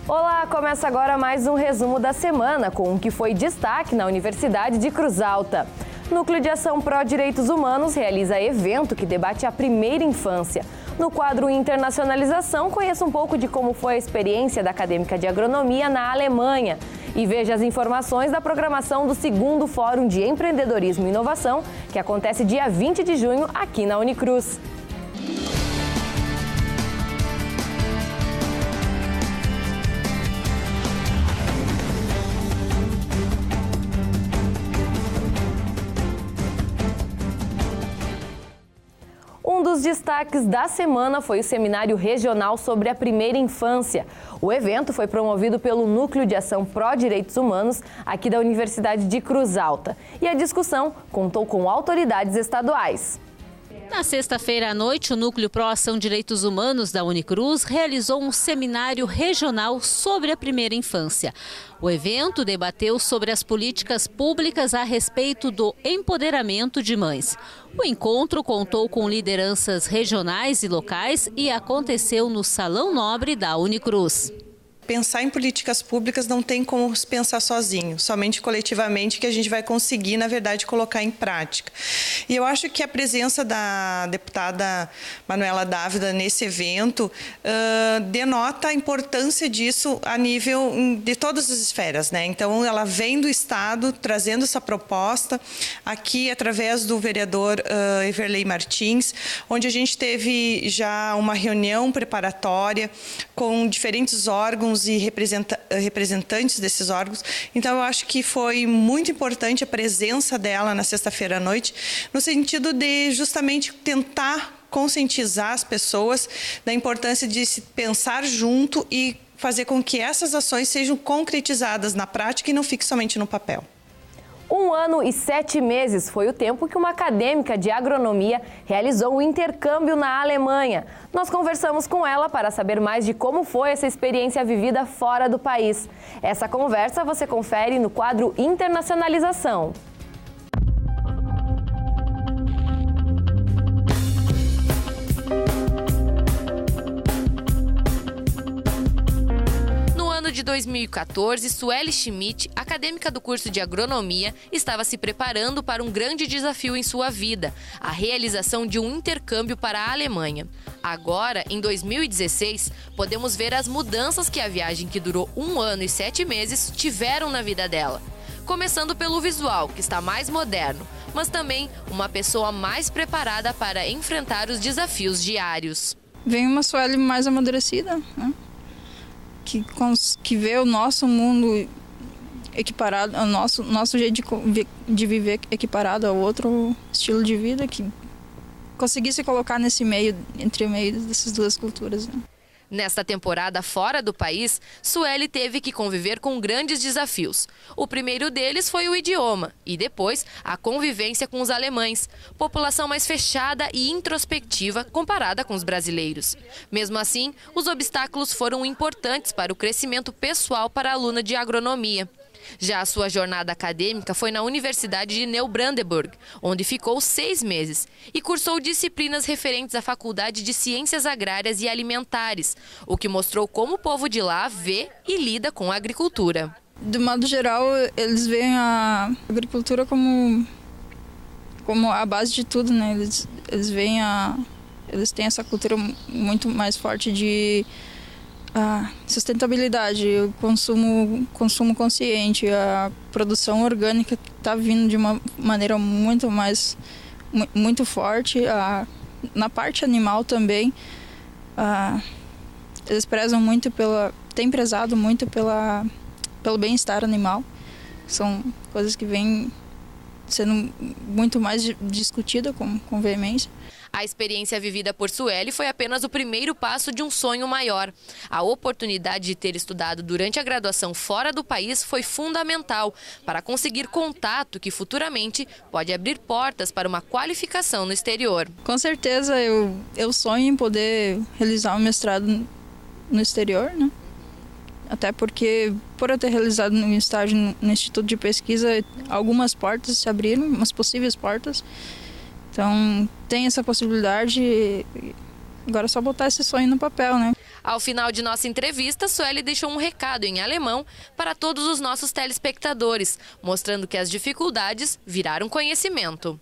Olá, começa agora mais um resumo da semana com o que foi destaque na Universidade de Cruz Alta. Núcleo de Ação Pró Direitos Humanos realiza evento que debate a primeira infância. No quadro Internacionalização, conheça um pouco de como foi a experiência da acadêmica de agronomia na Alemanha. E veja as informações da programação do 2º Fórum de Empreendedorismo e Inovação, que acontece dia 20 de junho aqui na Unicruz. Um dos destaques da semana foi o Seminário Regional sobre a Primeira Infância. O evento foi promovido pelo Núcleo de Ação Pró Direitos Humanos, aqui da Universidade de Cruz Alta. E a discussão contou com autoridades estaduais. Na sexta-feira à noite, o Núcleo Pró Ação Direitos Humanos da Unicruz realizou um seminário regional sobre a primeira infância. O evento debateu sobre as políticas públicas a respeito do empoderamento de mães. O encontro contou com lideranças regionais e locais e aconteceu no Salão Nobre da Unicruz. Pensar em políticas públicas não tem como pensar sozinho, somente coletivamente que a gente vai conseguir, na verdade, colocar em prática. E eu acho que a presença da deputada Manuela Dávila nesse evento denota a importância disso a nível de todas as esferas, né? Então, ela vem do Estado trazendo essa proposta aqui através do vereador Everley Martins, onde a gente teve já uma reunião preparatória com diferentes órgãos e representantes desses órgãos. Então, eu acho que foi muito importante a presença dela na sexta-feira à noite, no sentido de justamente tentar conscientizar as pessoas da importância de se pensar junto e fazer com que essas ações sejam concretizadas na prática e não fiquem somente no papel. 1 ano e 7 meses foi o tempo que uma acadêmica de agronomia realizou o intercâmbio na Alemanha. Nós conversamos com ela para saber mais de como foi essa experiência vivida fora do país. Essa conversa você confere no quadro Internacionalização. De 2014, Sueli Schmidt, acadêmica do curso de agronomia, estava se preparando para um grande desafio em sua vida, a realização de um intercâmbio para a Alemanha. Agora, em 2016, podemos ver as mudanças que a viagem, que durou 1 ano e 7 meses, tiveram na vida dela. Começando pelo visual, que está mais moderno, mas também uma pessoa mais preparada para enfrentar os desafios diários. Vem uma Sueli mais amadurecida, né? Que vê o nosso mundo equiparado, o nosso jeito de viver equiparado ao outro estilo de vida, que conseguisse colocar nesse meio, entre o meio dessas duas culturas, né? Nesta temporada fora do país, Sueli teve que conviver com grandes desafios. O primeiro deles foi o idioma e depois a convivência com os alemães, população mais fechada e introspectiva comparada com os brasileiros. Mesmo assim, os obstáculos foram importantes para o crescimento pessoal para a aluna de agronomia. Já a sua jornada acadêmica foi na Universidade de Neubrandenburg, onde ficou 6 meses e cursou disciplinas referentes à Faculdade de Ciências Agrárias e Alimentares, o que mostrou como o povo de lá vê e lida com a agricultura. De modo geral, eles veem a agricultura como a base de tudo, né? Eles têm essa cultura muito mais forte de sustentabilidade, o consumo consciente, a produção orgânica que está vindo de uma maneira muito forte. Na parte animal também, eles têm prezado muito pelo bem-estar animal. São coisas que vêm sendo muito mais discutida com veemência. A experiência vivida por Sueli foi apenas o primeiro passo de um sonho maior. A oportunidade de ter estudado durante a graduação fora do país foi fundamental para conseguir contato que futuramente pode abrir portas para uma qualificação no exterior. Com certeza eu sonho em poder realizar um mestrado no exterior, né? Até porque, por eu ter realizado um estágio no Instituto de Pesquisa, algumas portas se abriram, umas possíveis portas. Então, tem essa possibilidade, agora é só botar esse sonho no papel, né? Ao final de nossa entrevista, Sueli deixou um recado em alemão para todos os nossos telespectadores, mostrando que as dificuldades viraram conhecimento.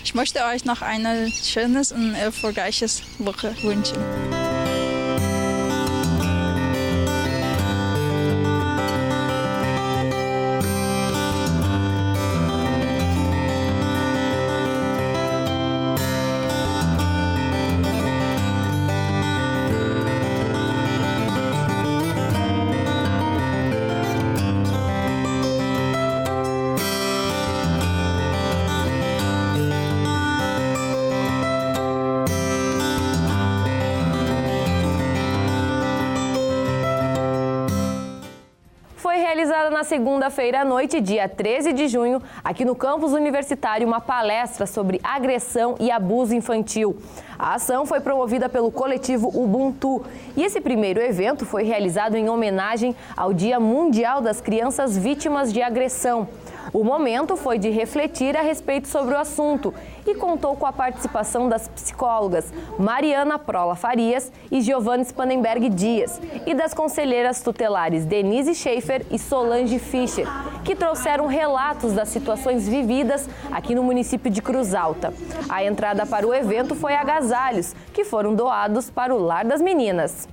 Ich möchte euch noch eine schönes und erfolgreiches Woche wünschen. Realizada na segunda-feira à noite, dia 13 de junho, aqui no campus universitário, uma palestra sobre agressão e abuso infantil. A ação foi promovida pelo coletivo Ubuntu e esse primeiro evento foi realizado em homenagem ao Dia Mundial das Crianças Vítimas de Agressão. O momento foi de refletir a respeito sobre o assunto e contou com a participação das psicólogas Mariana Prola Farias e Giovanni Spanenberg Dias e das conselheiras tutelares Denise Schaefer e Solange Fischer, que trouxeram relatos das situações vividas aqui no município de Cruz Alta. A entrada para o evento foi agasalhos, que foram doados para o Lar das Meninas.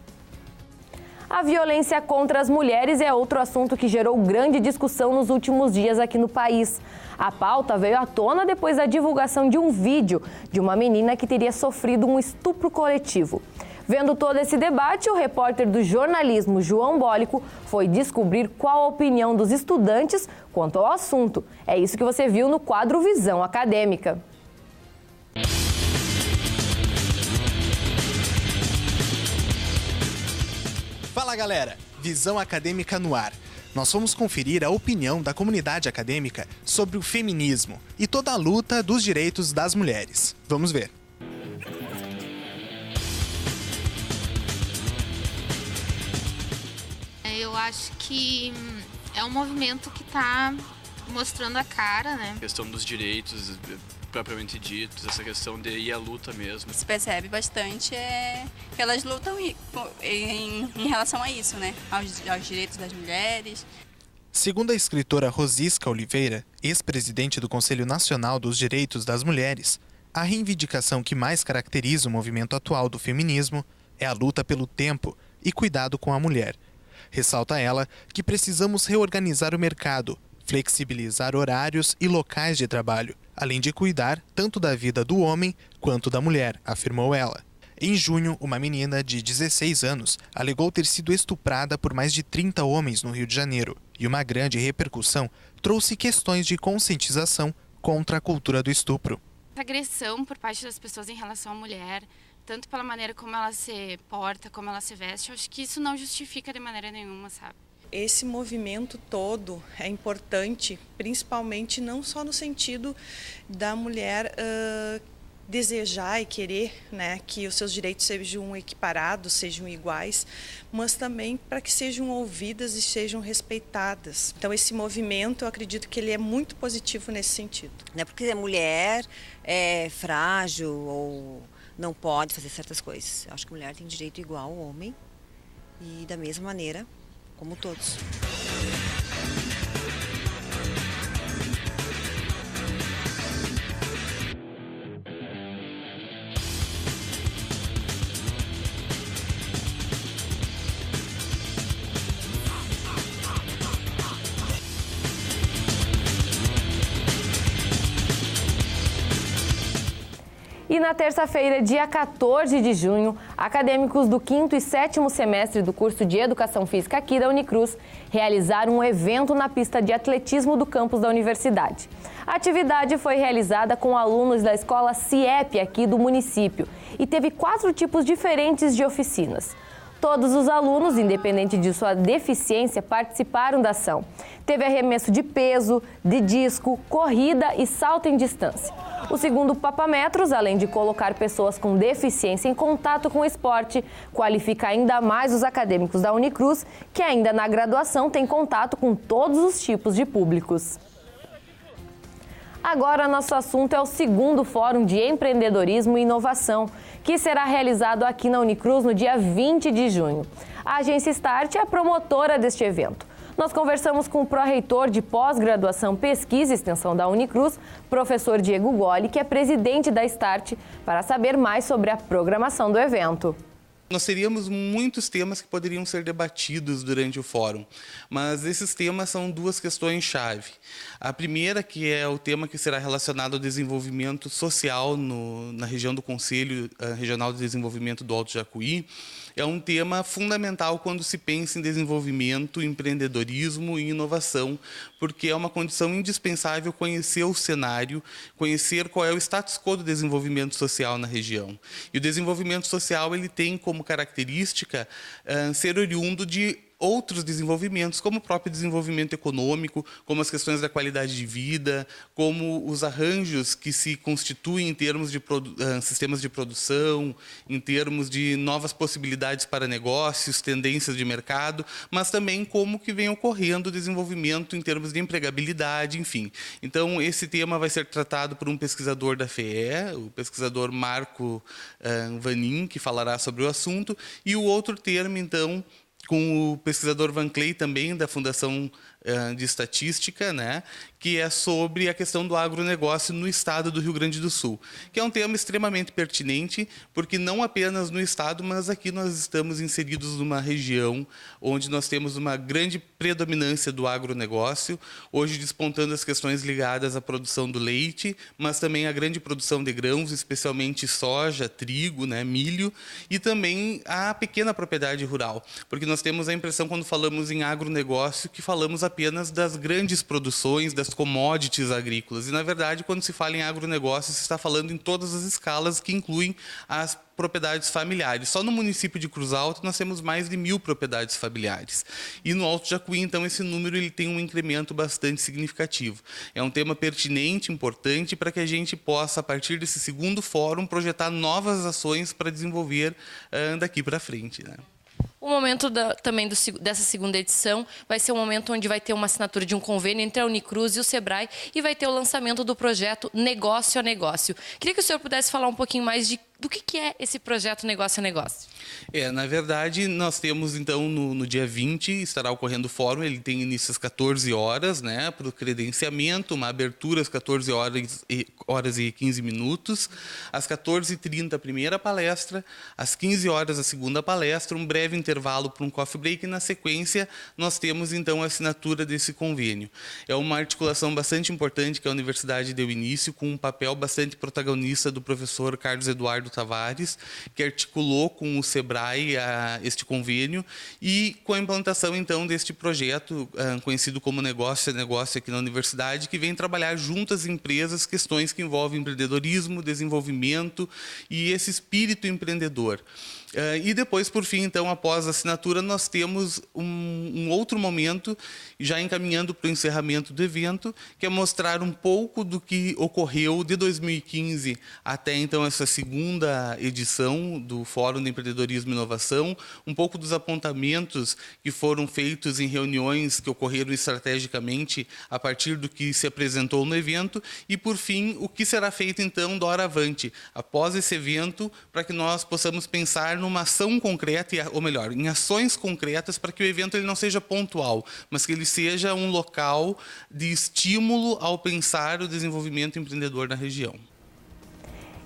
A violência contra as mulheres é outro assunto que gerou grande discussão nos últimos dias aqui no país. A pauta veio à tona depois da divulgação de um vídeo de uma menina que teria sofrido um estupro coletivo. Vendo todo esse debate, o repórter do jornalismo João Bólico foi descobrir qual a opinião dos estudantes quanto ao assunto. É isso que você viu no quadro Visão Acadêmica. Fala galera, Visão Acadêmica no ar. Nós vamos conferir a opinião da comunidade acadêmica sobre o feminismo e toda a luta dos direitos das mulheres. Vamos ver. Eu acho que é um movimento que está mostrando a cara, né? A questão dos direitos propriamente ditos, essa questão de ir à luta mesmo. Se percebe bastante que elas lutam em relação a isso, né? Aos direitos das mulheres. Segundo a escritora Rosisca Oliveira, ex-presidente do Conselho Nacional dos Direitos das Mulheres, a reivindicação que mais caracteriza o movimento atual do feminismo é a luta pelo tempo e cuidado com a mulher. Ressalta ela que precisamos reorganizar o mercado, flexibilizar horários e locais de trabalho, além de cuidar tanto da vida do homem quanto da mulher, afirmou ela. Em junho, uma menina de 16 anos alegou ter sido estuprada por mais de 30 homens no Rio de Janeiro, e uma grande repercussão trouxe questões de conscientização contra a cultura do estupro. A agressão por parte das pessoas em relação à mulher, tanto pela maneira como ela se porta, como ela se veste, eu acho que isso não justifica de maneira nenhuma, sabe? Esse movimento todo é importante, principalmente não só no sentido da mulher desejar e querer, né, que os seus direitos sejam equiparados, sejam iguais, mas também para que sejam ouvidas e sejam respeitadas. Então esse movimento, eu acredito que ele é muito positivo nesse sentido. Não é porque a mulher é frágil ou não pode fazer certas coisas. Eu acho que a mulher tem direito igual ao homem e da mesma maneira como todos. E na terça-feira, dia 14 de junho, acadêmicos do 5º e 7º semestre do curso de Educação Física aqui da Unicruz realizaram um evento na pista de atletismo do campus da universidade. A atividade foi realizada com alunos da escola CIEP aqui do município e teve 4 tipos diferentes de oficinas. Todos os alunos, independente de sua deficiência, participaram da ação. Teve arremesso de peso, de disco, corrida e salto em distância. O segundo Papametros, além de colocar pessoas com deficiência em contato com o esporte, qualifica ainda mais os acadêmicos da Unicruz, que ainda na graduação têm contato com todos os tipos de públicos. Agora, nosso assunto é o segundo Fórum de Empreendedorismo e Inovação, que será realizado aqui na Unicruz no dia 20 de junho. A agência Start é a promotora deste evento. Nós conversamos com o pró-reitor de pós-graduação, pesquisa e extensão da Unicruz, professor Diego Golli, que é presidente da Start, para saber mais sobre a programação do evento. Nós teríamos muitos temas que poderiam ser debatidos durante o fórum, mas esses temas são duas questões-chave. A primeira, que é o tema que será relacionado ao desenvolvimento social na região do Conselho Regional de Desenvolvimento do Alto Jacuí, é um tema fundamental quando se pensa em desenvolvimento, empreendedorismo e inovação, porque é uma condição indispensável conhecer o cenário, conhecer qual é o status quo do desenvolvimento social na região. E o desenvolvimento social ele tem como característica ser oriundo de outros desenvolvimentos, como o próprio desenvolvimento econômico, como as questões da qualidade de vida, como os arranjos que se constituem em termos de sistemas de produção, em termos de novas possibilidades para negócios, tendências de mercado, mas também como que vem ocorrendo o desenvolvimento em termos de empregabilidade, enfim. Então, esse tema vai ser tratado por um pesquisador da FEE, o pesquisador Marco Vanin, que falará sobre o assunto, e o outro termo, então, com o pesquisador Van Clay, também da Fundação de Estatística, né, que é sobre a questão do agronegócio no estado do Rio Grande do Sul, que é um tema extremamente pertinente, porque não apenas no estado, mas aqui nós estamos inseridos numa região onde nós temos uma grande predominância do agronegócio, hoje despontando as questões ligadas à produção do leite, mas também a grande produção de grãos, especialmente soja, trigo, né, milho, e também a pequena propriedade rural, porque nós temos a impressão, quando falamos em agronegócio, que falamos apenas das grandes produções, das commodities agrícolas. E, na verdade, quando se fala em agronegócio, se está falando em todas as escalas, que incluem as propriedades familiares. Só no município de Cruz Alta nós temos mais de 1.000 propriedades familiares. E no Alto Jacuí, então, esse número ele tem um incremento bastante significativo. É um tema pertinente, importante, para que a gente possa, a partir desse segundo fórum, projetar novas ações para desenvolver daqui para frente, né? O momento também dessa segunda edição vai ser um momento onde vai ter uma assinatura de um convênio entre a Unicruz e o Sebrae e vai ter o lançamento do projeto Negócio a Negócio. Queria que o senhor pudesse falar um pouquinho mais do que é esse projeto Negócio a Negócio. Na verdade, nós temos, então, no dia 20, estará ocorrendo o fórum, ele tem início às 14 horas, né, para o credenciamento, uma abertura às 14 horas e 15 minutos, às 14h30 a primeira palestra, às 15 horas a segunda palestra, um breve intervalo para um coffee break, e na sequência nós temos, então, a assinatura desse convênio. É uma articulação bastante importante que a universidade deu início, com um papel bastante protagonista do professor Carlos Eduardo Tavares, que articulou com o Sebrae este convênio e com a implantação, então, deste projeto conhecido como Negócio a Negócio aqui na universidade, que vem trabalhar junto às empresas questões que envolvem empreendedorismo, desenvolvimento e esse espírito empreendedor. E depois, por fim, então, após a assinatura, nós temos um outro momento, já encaminhando para o encerramento do evento, que é mostrar um pouco do que ocorreu de 2015 até, então, essa segunda edição do Fórum de Empreendedorismo e Inovação, um pouco dos apontamentos que foram feitos em reuniões que ocorreram estrategicamente a partir do que se apresentou no evento e, por fim, o que será feito, então, da hora avante, após esse evento, para que nós possamos pensar numa ação concreta, ou melhor, em ações concretas, para que o evento ele não seja pontual, mas que ele seja um local de estímulo ao pensar o desenvolvimento empreendedor na região.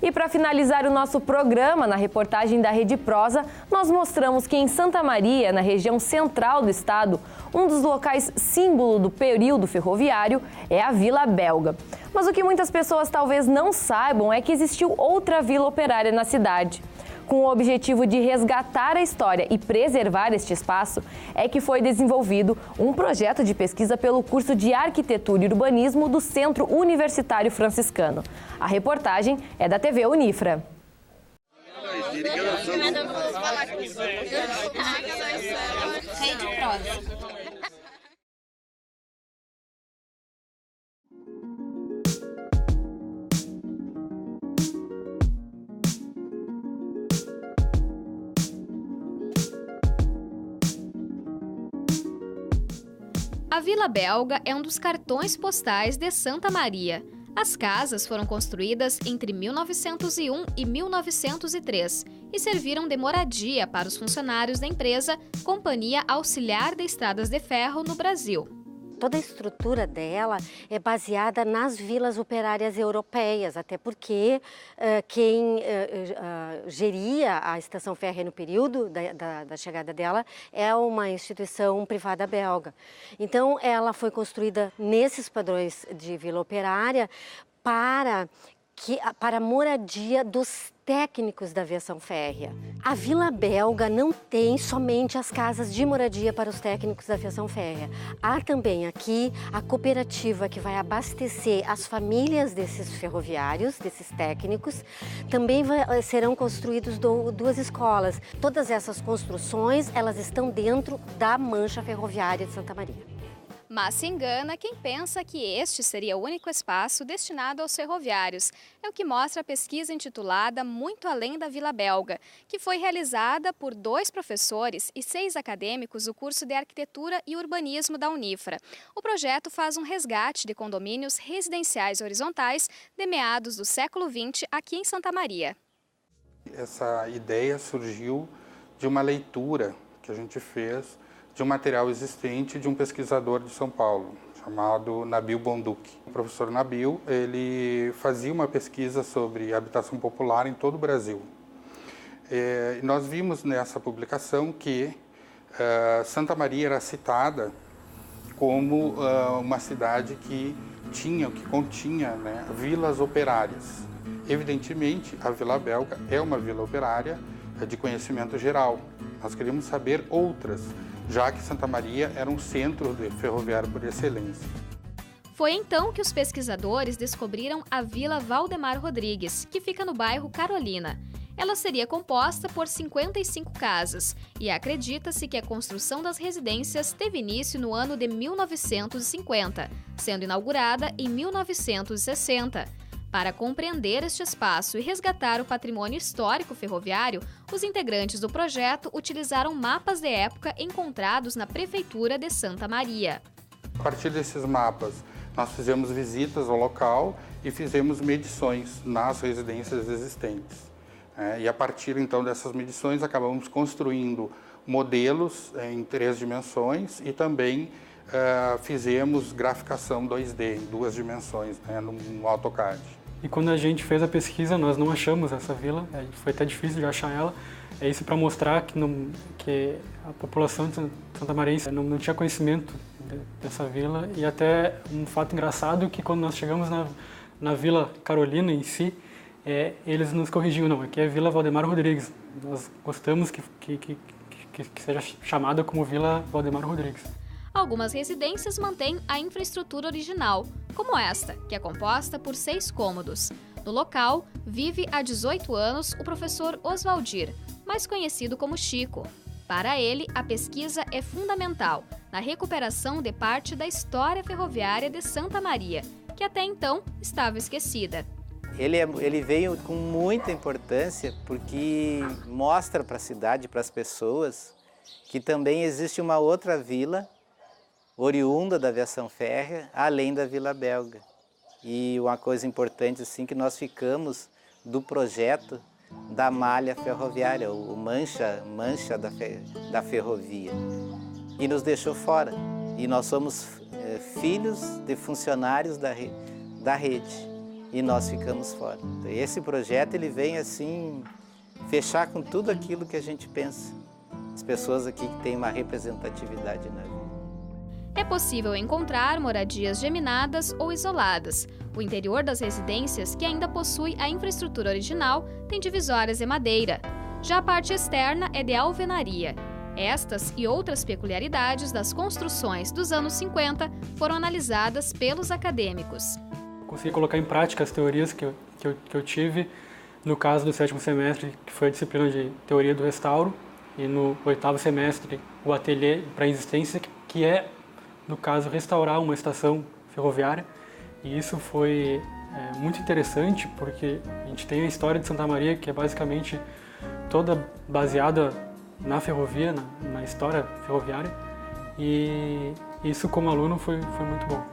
E para finalizar o nosso programa, na reportagem da Rede Prosa, nós mostramos que em Santa Maria, na região central do estado, um dos locais símbolo do período ferroviário é a Vila Belga. Mas o que muitas pessoas talvez não saibam é que existiu outra vila operária na cidade. Com o objetivo de resgatar a história e preservar este espaço, é que foi desenvolvido um projeto de pesquisa pelo curso de Arquitetura e Urbanismo do Centro Universitário Franciscano. A reportagem é da TV Unifra. A Vila Belga é um dos cartões postais de Santa Maria. As casas foram construídas entre 1901 e 1903 e serviram de moradia para os funcionários da empresa Companhia Auxiliar de Estradas de Ferro no Brasil. Toda a estrutura dela é baseada nas vilas operárias europeias, até porque quem geria a estação férrea no período da chegada dela é uma instituição privada belga. Então, ela foi construída nesses padrões de vila operária para a moradia dos técnicos da aviação férrea. A Vila Belga não tem somente as casas de moradia para os técnicos da aviação férrea. Há também aqui a cooperativa que vai abastecer as famílias desses ferroviários, desses técnicos. Também serão construídas 2 escolas. Todas essas construções, elas estão dentro da mancha ferroviária de Santa Maria. Mas se engana quem pensa que este seria o único espaço destinado aos ferroviários. É o que mostra a pesquisa intitulada Muito Além da Vila Belga, que foi realizada por 2 professores e 6 acadêmicos do curso de Arquitetura e Urbanismo da Unifra. O projeto faz um resgate de condomínios residenciais horizontais de meados do século XX aqui em Santa Maria. Essa ideia surgiu de uma leitura que a gente fez de um material existente de um pesquisador de São Paulo, chamado Nabil Bonduc. O professor Nabil, ele fazia uma pesquisa sobre habitação popular em todo o Brasil. E nós vimos nessa publicação que Santa Maria era citada como uma cidade que continha, né, vilas operárias. Evidentemente, a Vila Belga é uma vila operária de conhecimento geral. Nós queríamos saber outras, já que Santa Maria era um centro ferroviário por excelência. Foi então que os pesquisadores descobriram a Vila Valdemar Rodrigues, que fica no bairro Carolina. Ela seria composta por 55 casas e acredita-se que a construção das residências teve início no ano de 1950, sendo inaugurada em 1960. Para compreender este espaço e resgatar o patrimônio histórico ferroviário, os integrantes do projeto utilizaram mapas de época encontrados na Prefeitura de Santa Maria. A partir desses mapas, nós fizemos visitas ao local e fizemos medições nas residências existentes. E a partir então dessas medições, acabamos construindo modelos em 3 dimensões e também fizemos graficação 2D em 2 dimensões, né, no AutoCAD. E quando a gente fez a pesquisa, nós não achamos essa vila, foi até difícil de achar ela. É isso para mostrar que a população de Santa Maria não tinha conhecimento dessa vila. E até um fato engraçado que quando nós chegamos na Vila Carolina em si, eles nos corrigiam, não, aqui é Vila Valdemar Rodrigues. Nós gostamos que seja chamada como Vila Valdemar Rodrigues. Algumas residências mantêm a infraestrutura original, como esta, que é composta por 6 cômodos. No local, vive há 18 anos o professor Oswaldir, mais conhecido como Chico. Para ele, a pesquisa é fundamental na recuperação de parte da história ferroviária de Santa Maria, que até então estava esquecida. Ele veio com muita importância porque mostra para a cidade, para as pessoas, que também existe uma outra vila oriunda da aviação férrea, além da Vila Belga. E uma coisa importante assim que nós ficamos do projeto da malha ferroviária, o mancha da ferrovia, e nos deixou fora. E nós somos filhos de funcionários da rede, e nós ficamos fora. Então, esse projeto ele vem assim fechar com tudo aquilo que a gente pensa. As pessoas aqui que têm uma representatividade na vida. É possível encontrar moradias geminadas ou isoladas. O interior das residências, que ainda possui a infraestrutura original, tem divisórias de madeira. Já a parte externa é de alvenaria. Estas e outras peculiaridades das construções dos anos 50 foram analisadas pelos acadêmicos. Consegui colocar em prática as teorias que eu tive no caso do 7º semestre, que foi a disciplina de Teoria do Restauro, e no 8º semestre o ateliê para existência, que é, no caso, restaurar uma estação ferroviária. E isso foi muito interessante, porque a gente tem a história de Santa Maria, que é basicamente toda baseada na ferrovia, na história ferroviária. E isso, como aluno, foi muito bom.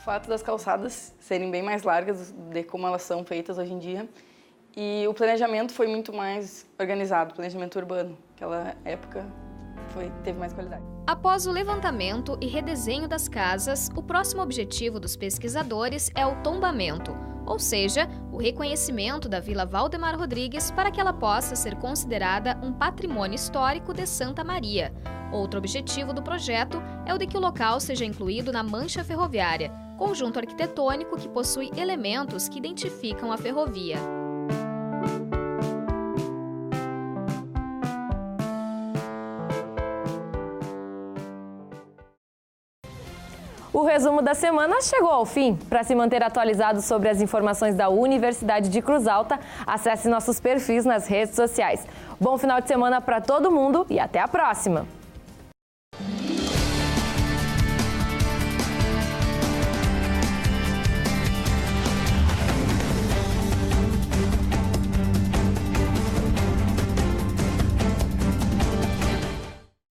fato das calçadas serem bem mais largas de como elas são feitas hoje em dia. E o planejamento foi muito mais organizado, o planejamento urbano. Aquela época teve mais qualidade. Após o levantamento e redesenho das casas, o próximo objetivo dos pesquisadores é o tombamento, ou seja, o reconhecimento da Vila Valdemar Rodrigues para que ela possa ser considerada um patrimônio histórico de Santa Maria. Outro objetivo do projeto é o de que o local seja incluído na Mancha Ferroviária, conjunto arquitetônico que possui elementos que identificam a ferrovia. O resumo da semana chegou ao fim. Para se manter atualizado sobre as informações da Universidade de Cruz Alta, acesse nossos perfis nas redes sociais. Bom final de semana para todo mundo e até a próxima!